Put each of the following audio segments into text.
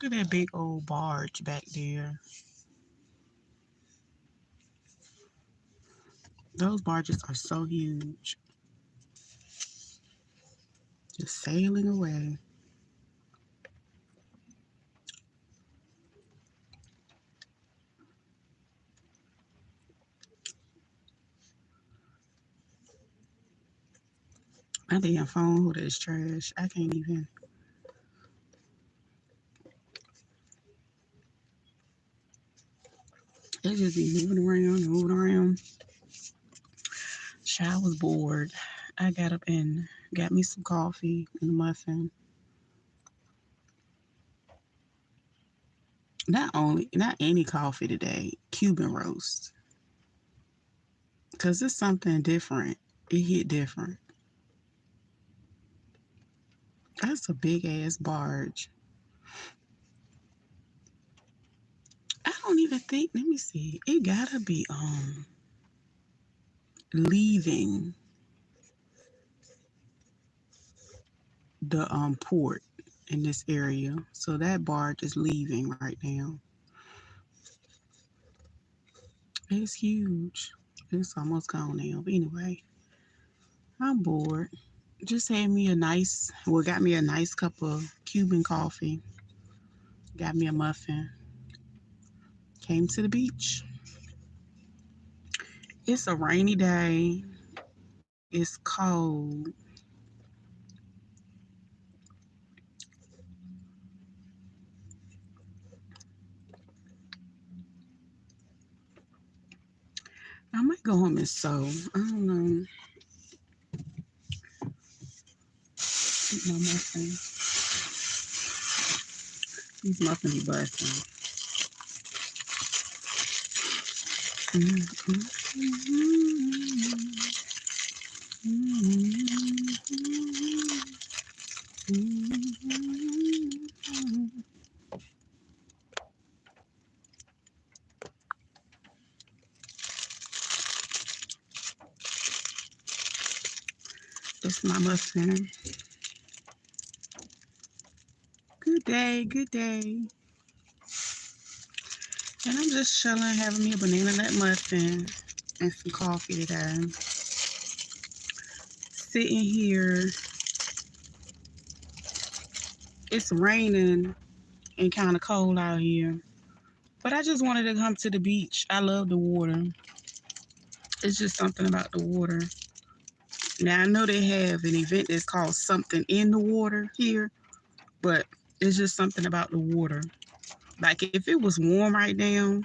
Look at that big old barge back there. Those barges are so huge. Just sailing away. My damn phone holder is trash. I can't even. It just be moving around and moving around. Child was bored. I got up and got me some coffee and a muffin. Not any coffee today, Cuban roast. Cause it's something different. It hit different. That's a big ass barge. I don't even think. Let me see. It gotta be leaving the port in this area. So that barge is leaving right now. It's huge. It's almost gone now. But anyway, I'm bored. Just had me a nice, well, got me a nice cup of Cuban coffee. Got me a muffin. Came to the beach. It's a rainy day. It's cold. I might go home and sew. I don't know. Eat my muffin. These muffins be busting. It's my muffin. Good day, good day. And I'm just chilling, having me a banana nut muffin and some coffee today. Sitting here. It's raining and kind of cold out here. But I just wanted to come to the beach. I love the water. It's just something about the water. Now, I know they have an event that's called Something in the Water here, but it's just something about the water. Like, if it was warm right now,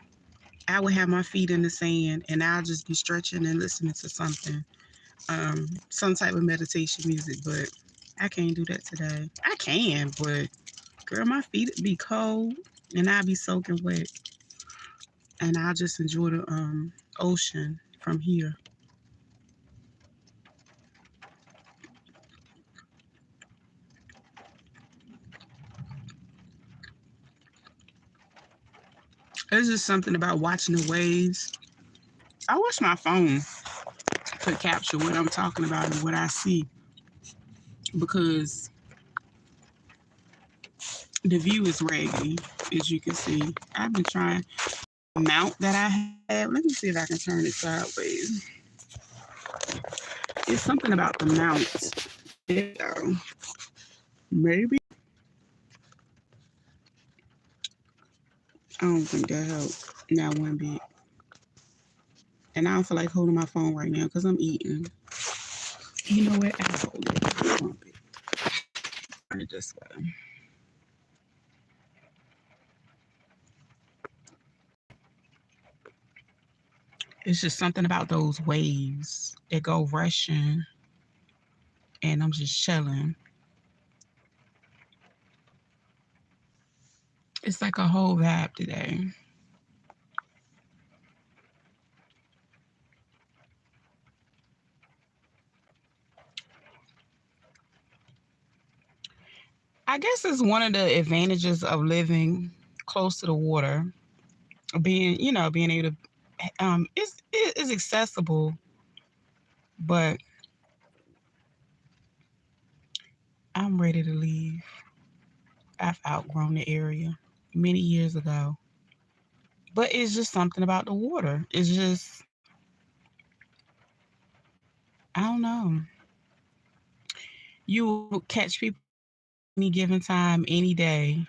I would have my feet in the sand and I'll just be stretching and listening to something, some type of meditation music, but I can't do that today. I can, but girl, my feet be cold and I'll be soaking wet. And I'll just enjoy the ocean from here. It's just something about watching the waves. I wish my phone could capture what I'm talking about and what I see, because the view is raggedy, as you can see. I've been trying the mount that I have. Let me see if I can turn it sideways. It's something about the mount. There we go. Maybe. I don't think that helped. Not one bit. And I don't feel like holding my phone right now because I'm eating. You know what? I'll hold it. Turn it this way. It's just something about those waves that go rushing, and I'm just chilling. It's like a whole vibe today. I guess it's one of the advantages of living close to the water, being able to, it's accessible, but I'm ready to leave. I've outgrown the area. many years ago. But it's just something about the water. It's just, I don't know. You will catch people any given time, any day,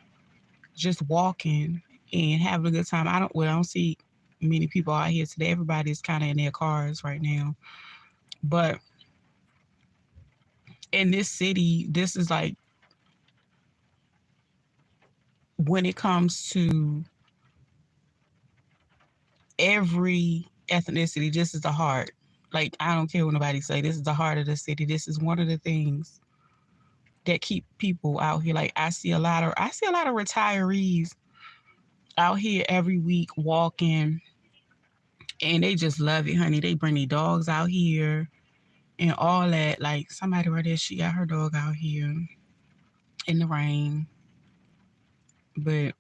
just walking and having a good time. I don't see many people out here today. Everybody's kind of in their cars right now. But in this city, this is like when it comes to every ethnicity, this is the heart. Like, I don't care what nobody say. This is the heart of the city. This is one of the things that keep people out here. Like, I see a lot of retirees out here every week walking, and they just love it, honey. They bring their dogs out here and all that. Like, somebody right there, she got her dog out here in the rain. But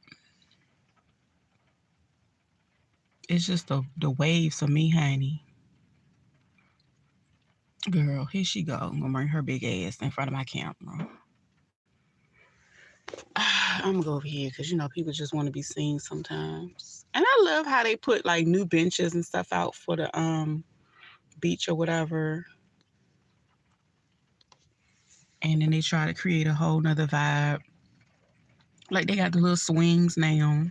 it's just the waves for me, honey. Girl, here she go. I'm gonna bring her big ass in front of my camera. I'm gonna go over here because people just want to be seen sometimes. And I love how they put like new benches and stuff out for the beach or whatever. And then they try to create a whole nother vibe. Like they got the little swings now.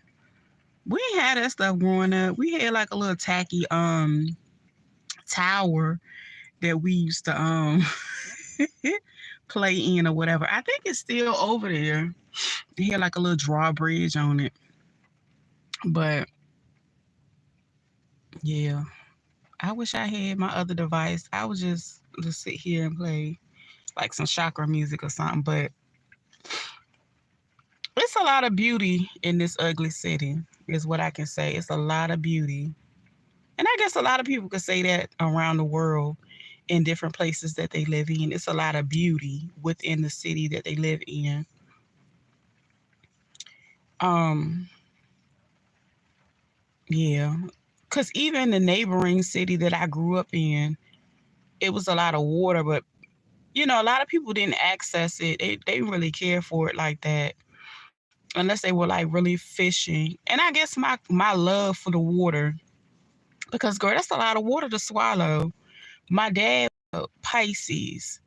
We ain't had that stuff growing up. We had like a little tacky tower that we used to play in or whatever. I think it's still over there. It had like a little drawbridge on it. But yeah, I wish I had my other device. I would just sit here and play like some chakra music or something. But it's a lot of beauty in this ugly city, is what I can say. It's a lot of beauty. And I guess a lot of people could say that around the world in different places that they live in. It's a lot of beauty within the city that they live in. Um, yeah. Because even the neighboring city that I grew up in, it was a lot of water, but a lot of people didn't access it. They didn't really care for it like that, unless they were like really fishing. And I guess my love for the water, because girl, that's a lot of water to swallow. My dad was Pisces,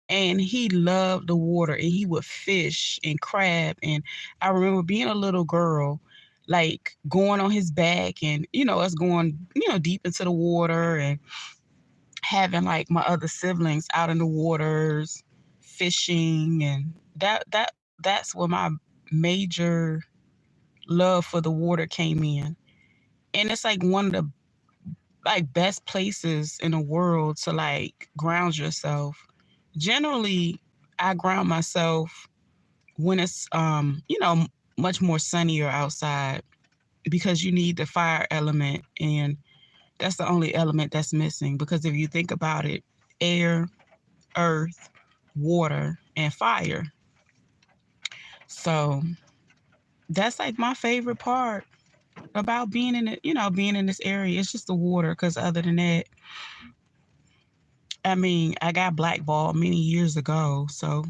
and he loved the water, and he would fish and crab. And I remember being a little girl, like going on his back, and us going deep into the water, and having like my other siblings out in the waters fishing. And that's where my major love for the water came in. And it's like one of the like best places in the world to like ground yourself. Generally, I ground myself when it's much more sunnier outside, because you need the fire element, and that's the only element that's missing. Because if you think about it, air, earth, water, and fire. So that's like my favorite part about being in it, being in this area. It's just the water. Because other than that, I mean, I got blackballed many years ago. So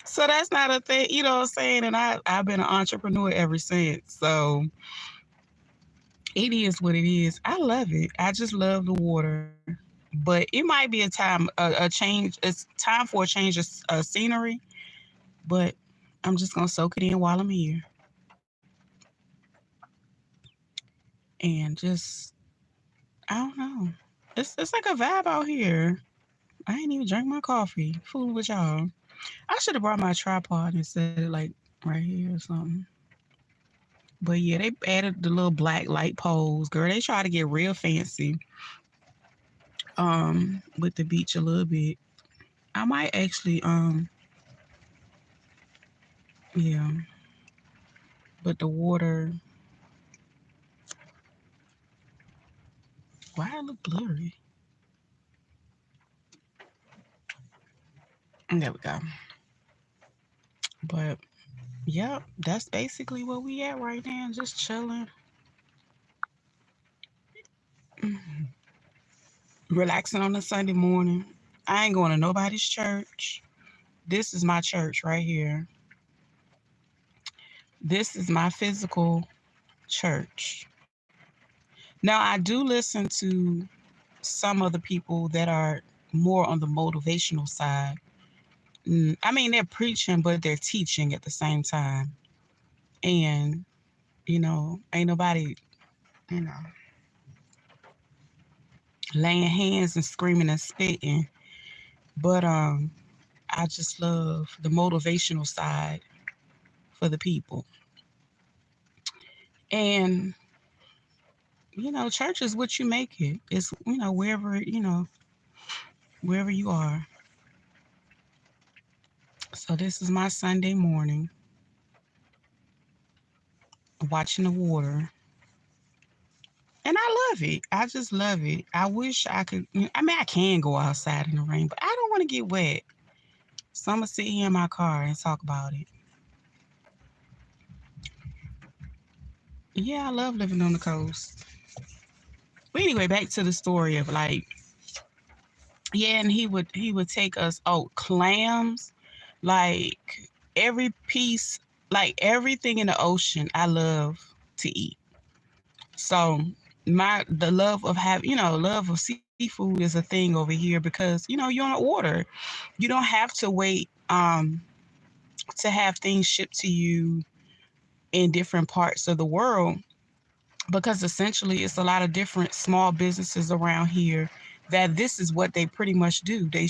so that's not a thing, you know what I'm saying? And I've been an entrepreneur ever since. So it is what it is. I love it. I just love the water. But it might be a change. It's time for a change of scenery. But I'm just gonna soak it in while I'm here, and just I don't know. It's like a vibe out here. I ain't even drink my coffee. Fooling with y'all. I should have brought my tripod and set it like right here or something. But yeah, they added the little black light poles. Girl, they try to get real fancy with the beach a little bit. I might actually yeah, but the water, why it look blurry? There we go. But yep, that's basically where we at right now, just chilling, relaxing on a Sunday morning. I ain't going to nobody's church. This is my church right here. This is my physical church. Now, I do listen to some of the people that are more on the motivational side. I mean, they're preaching, but they're teaching at the same time. And, ain't nobody, you know, laying hands and screaming and spitting. But I just love the motivational side for the people. And, church is what you make it. It's, wherever you are. So this is my Sunday morning watching the water. And I love it. I just love it. I wish I could. I mean, I can go outside in the rain, but I don't want to get wet. So I'm going to sit here in my car and talk about it. Yeah, I love living on the coast. But anyway, back to the story of like, yeah, and he would take us, clams, like every piece, like everything in the ocean I love to eat. So the love of love of seafood is a thing over here because you're on the water. You don't have to wait to have things shipped to you in different parts of the world, because essentially it's a lot of different small businesses around here that this is what they pretty much do. They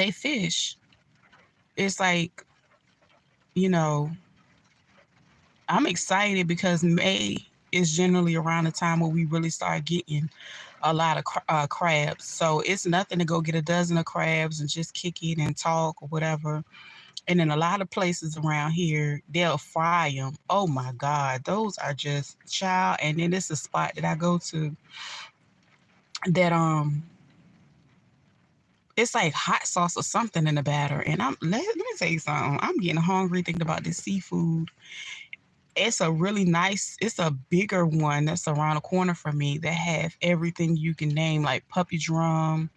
fish. It's like, you know, I'm excited because May is generally around the time where we really start getting a lot of crabs. So it's nothing to go get a dozen of crabs and just kick it and talk or whatever. And in a lot of places around here, they'll fry them. Oh my God, those are just child. And then it's a spot that I go to that it's like hot sauce or something in the batter. And let me tell you something. I'm getting hungry thinking about this seafood. It's it's a bigger one that's around the corner from me that have everything you can name, like puppy drum,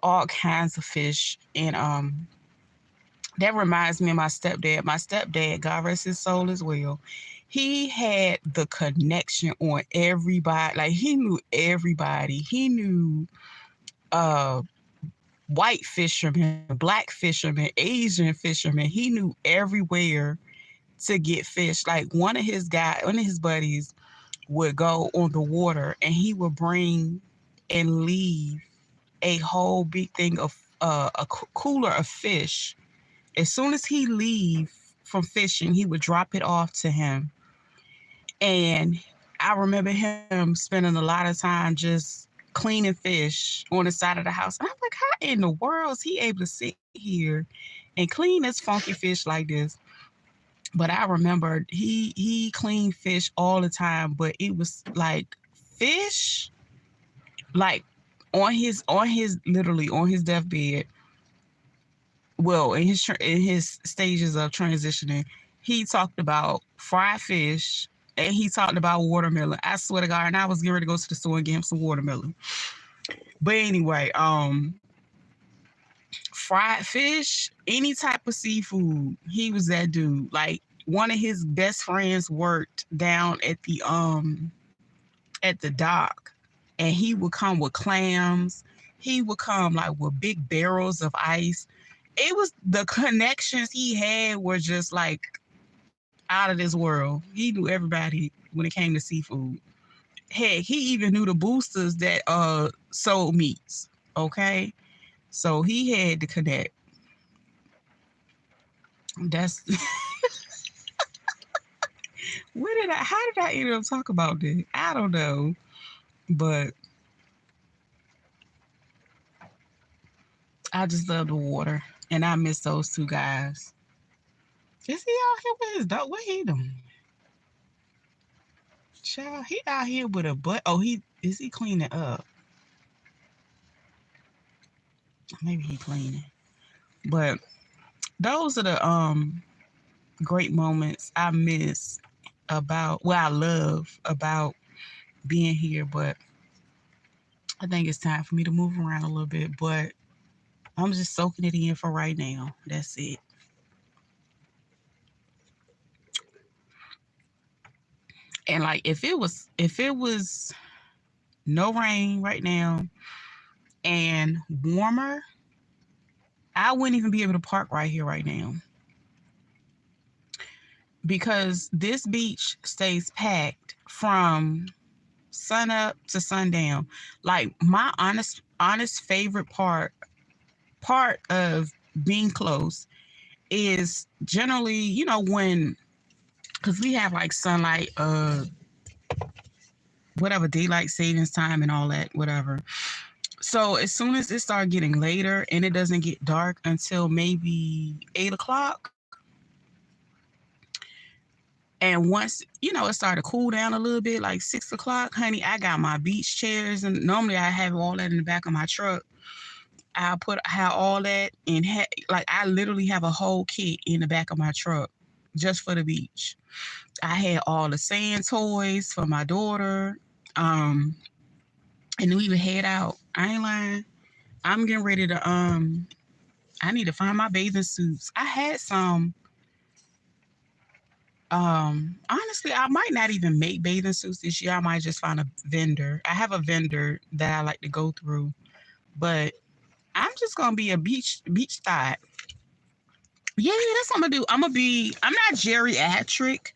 all kinds of fish. And that reminds me of my stepdad. My stepdad, God rest his soul as well. He had the connection on everybody. Like he knew everybody. He knew white fishermen, black fishermen, Asian fishermen. He knew everywhere to get fish. Like one of his buddies would go on the water and he would bring and leave a whole big thing of cooler of fish. As soon as he leave from fishing, he would drop it off to him. And I remember him spending a lot of time just cleaning fish on the side of the house. And I'm like, how in the world is he able to sit here and clean this funky fish like this? But I remember he cleaned fish all the time, but it was like fish, like on his literally on his deathbed. Well, in his stages of transitioning, he talked about fried fish and he talked about watermelon. I swear to God, and I was getting ready to go to the store and get him some watermelon. But anyway, fried fish, any type of seafood, he was that dude. Like one of his best friends worked down at the dock, and he would come with clams. He would come like with big barrels of ice. It was the connections he had were just like out of this world. He knew everybody when it came to seafood. Heck, he even knew the boosters that sold meats. Okay. So he had to connect. That's how did I end up talk about this? I don't know. But I just love the water. And I miss those two guys. Is he out here with his dog? What he doing? Child, he out here with a butt. Oh, is he cleaning up? Maybe he cleaning. But those are the great moments I miss I love about being here. But I think it's time for me to move around a little bit. But I'm just soaking it in for right now. That's it. And like if it was no rain right now and warmer, I wouldn't even be able to park right here right now, because this beach stays packed from sun up to sundown. Like my honest favorite part of being close is generally, when, because we have like sunlight, whatever, daylight savings time and all that, whatever. So as soon as it starts getting later and it doesn't get dark until maybe 8 o'clock, and once, it started to cool down a little bit, like 6 o'clock, honey, I got my beach chairs, and normally I have all that in the back of my truck. I have all that, and like I literally have a whole kit in the back of my truck just for the beach. I had all the sand toys for my daughter, and then we would head out. I ain't lying. I'm getting ready to I need to find my bathing suits. I had some. Honestly, I might not even make bathing suits this year. I might just find a vendor. I have a vendor that I like to go through, but I'm just gonna be a beach thot. Yeah, that's what I'm gonna do. I'm not geriatric,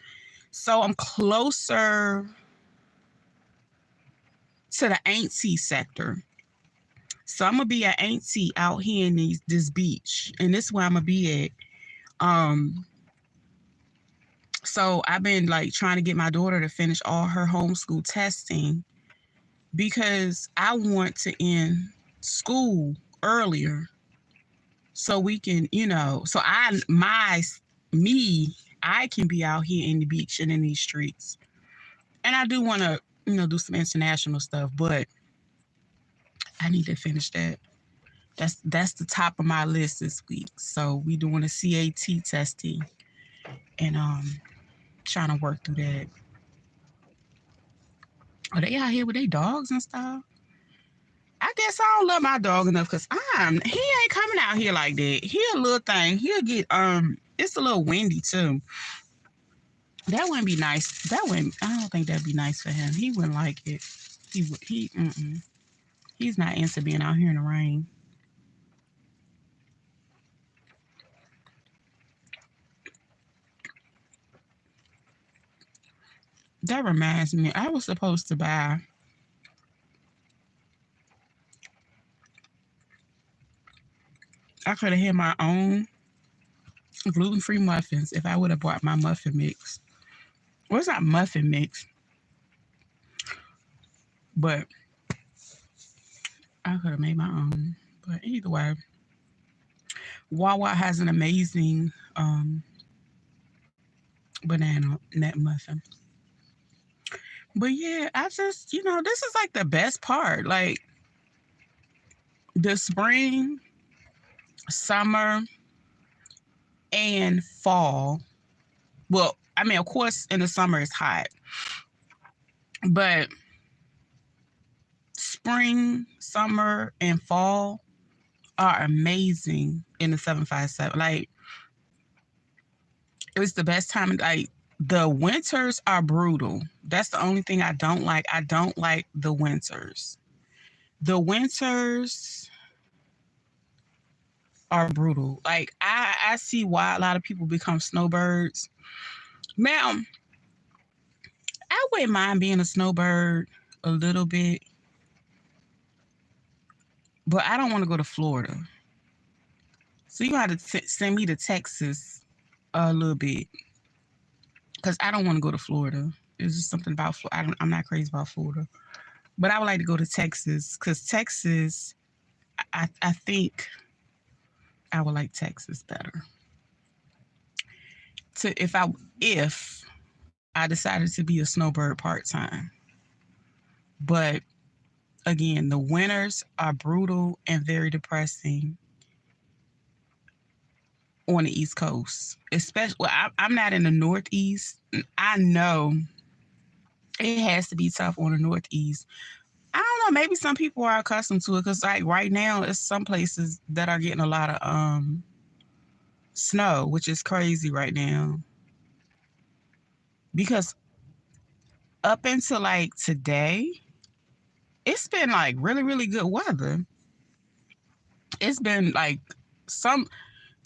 so I'm closer to the auntie sector. So I'm gonna be an auntie out here in this beach, and this is where I'm gonna be at. So I've been like trying to get my daughter to finish all her homeschool testing, because I want to end school earlier so we can, so I can be out here in the beach and in these streets. And I do want to, do some international stuff, but I need to finish that. That's the top of my list this week. So we doing a CAT testing, and trying to work through that. Are they out here with their dogs and stuff? I guess I don't love my dog enough, because he ain't coming out here like that. He a little thing. He'll get it's a little windy too. That wouldn't be nice. I don't think that'd be nice for him. He wouldn't like it. He's not into being out here in the rain. That reminds me, I was supposed to buy I could have had my own gluten-free muffins if I would have bought my muffin mix. Well, it's not muffin mix, but I could have made my own. But either way, Wawa has an amazing banana nut muffin. But yeah, I just, this is like the best part. Like the spring, summer, and fall. Well, I mean, of course, in the summer it's hot, but spring, summer, and fall are amazing in the 757. Like, it was the best time. Like, the winters are brutal. That's the only thing I don't like. I don't like the winters. The winters are brutal. Like, I see why a lot of people become snowbirds. Now, I wouldn't mind being a snowbird a little bit, but I don't want to go to Florida. So you have to send me to Texas a little bit, because I don't want to go to Florida. It's just something about Florida. I'm not crazy about Florida, but I would like to go to Texas, because Texas, I think I would like Texas better. If I decided to be a snowbird part-time. But again, the winters are brutal and very depressing on the East Coast. Especially, I'm not in the Northeast. I know it has to be tough on the Northeast. I don't know, maybe some people are accustomed to it, because like right now, it's some places that are getting a lot of snow, which is crazy right now. Because up until like today, it's been like really, really good weather. It's been like some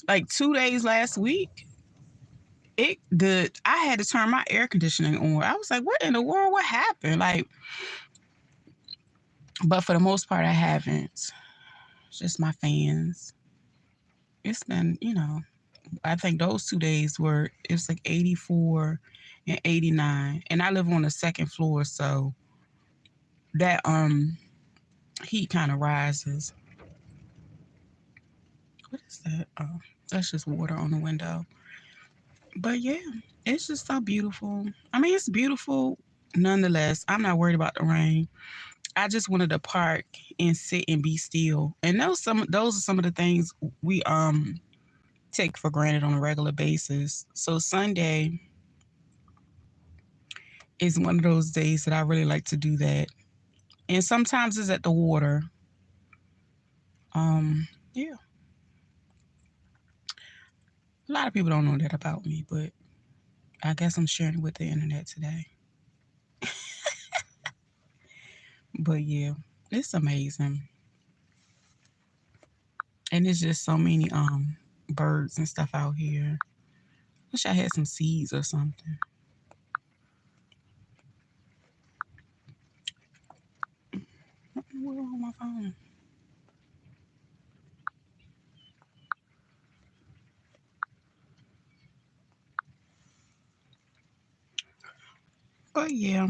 like 2 days last week. I had to turn my air conditioning on. I was like, what in the world? What happened? Like, but for the most part, I haven't. It's just my fans. It's been, I think those 2 days it was like 84 and 89. And I live on the second floor, so that heat kind of rises. What is that? Oh, that's just water on the window. But yeah, it's just so beautiful. I mean, it's beautiful nonetheless. I'm not worried about the rain. I just wanted to park and sit and be still. And those are some of the things we take for granted on a regular basis. So Sunday is one of those days that I really like to do that. And sometimes it's at the water. Yeah. A lot of people don't know that about me, but I guess I'm sharing it with the internet today. But yeah, it's amazing. And it's just so many birds and stuff out here. Wish I had some seeds or something. What's on my phone? But yeah,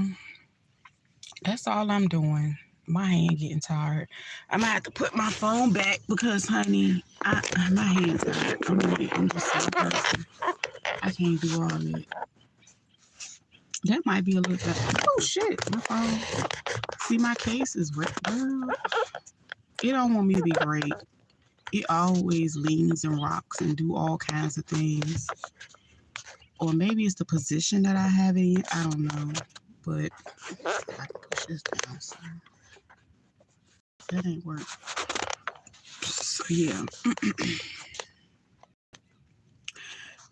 that's all I'm doing. My hand getting tired. I might have to put my phone back because, honey, my hand's tired. I'm just so person. I can't do all that. That might be a little bit. Oh shit, my phone. See, my case is red. It don't want me to be great. It always leans and rocks and do all kinds of things. Or maybe it's the position that I have it in. I don't know. But I can push this down. So that ain't work. So yeah.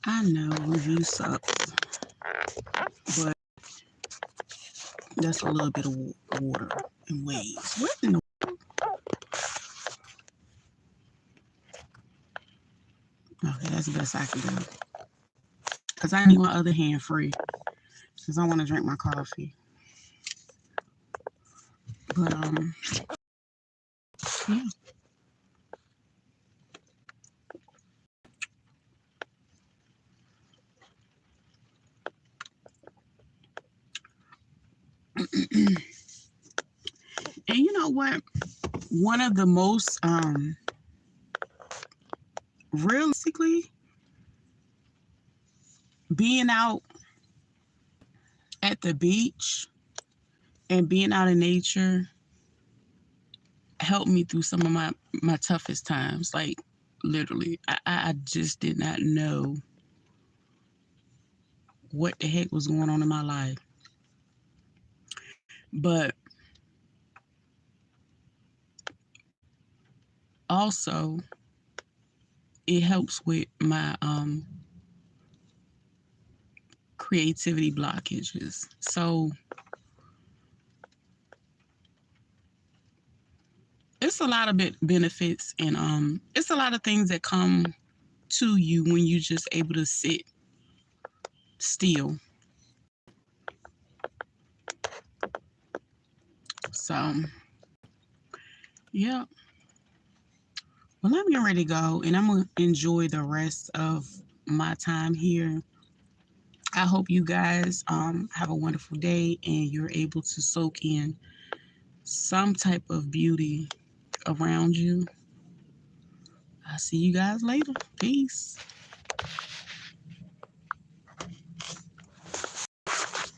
I know review sucks. But that's a little bit of water and waves. What in the Okay, that's the best I can do. Because I need my other hand free. Because I want to drink my coffee. But, yeah. And you know what? One of the most, realistically, being out at the beach and being out in nature helped me through some of my toughest times. Like, literally, I just did not know what the heck was going on in my life. But also, it helps with my creativity blockages. So it's a lot of benefits, and it's a lot of things that come to you when you're just able to sit still. So yeah. Well, I'm getting ready to go, and I'm gonna enjoy the rest of my time here. I hope you guys have a wonderful day and you're able to soak in some type of beauty around you. I'll see you guys later. Peace.